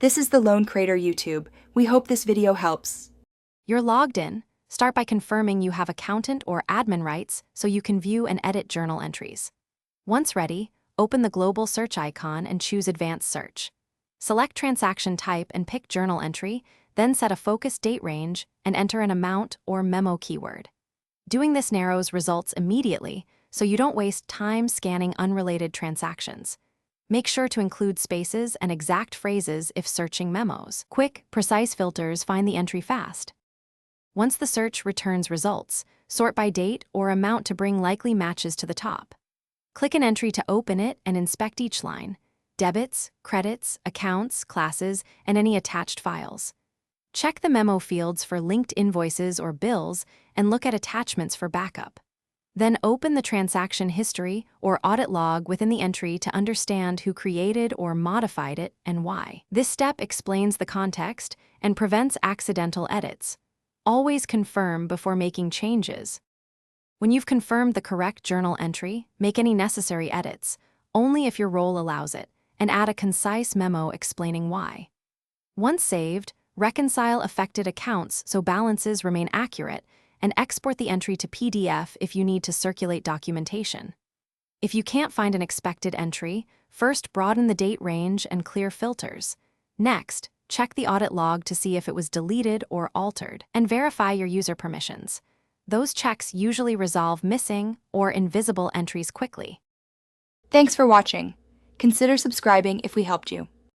This is the Lone Crater YouTube. We hope this video helps. You're logged in. Start by confirming you have accountant or admin rights so you can view and edit journal entries. Once ready, open the global search icon and choose Advanced Search. Select transaction type and pick journal entry, then set a focus date range and enter an amount or memo keyword. Doing this narrows results immediately, so you don't waste time scanning unrelated transactions. Make sure to include spaces and exact phrases if searching memos. Quick, precise filters find the entry fast. Once the search returns results, sort by date or amount to bring likely matches to the top. Click an entry to open it and inspect each line: debits, credits, accounts, classes, and any attached files. Check the memo fields for linked invoices or bills and look at attachments for backup. Then open the transaction history or audit log within the entry to understand who created or modified it and why. This step explains the context and prevents accidental edits. Always confirm before making changes. When you've confirmed the correct journal entry, make any necessary edits, only if your role allows it, and add a concise memo explaining why. Once saved, reconcile affected accounts so balances remain accurate, and export the entry to PDF if you need to circulate documentation. If you can't find an expected entry, first broaden the date range and clear filters. Next, check the audit log to see if it was deleted or altered, and verify your user permissions. Those checks usually resolve missing or invisible entries quickly. Thanks for watching. Consider subscribing if we helped you.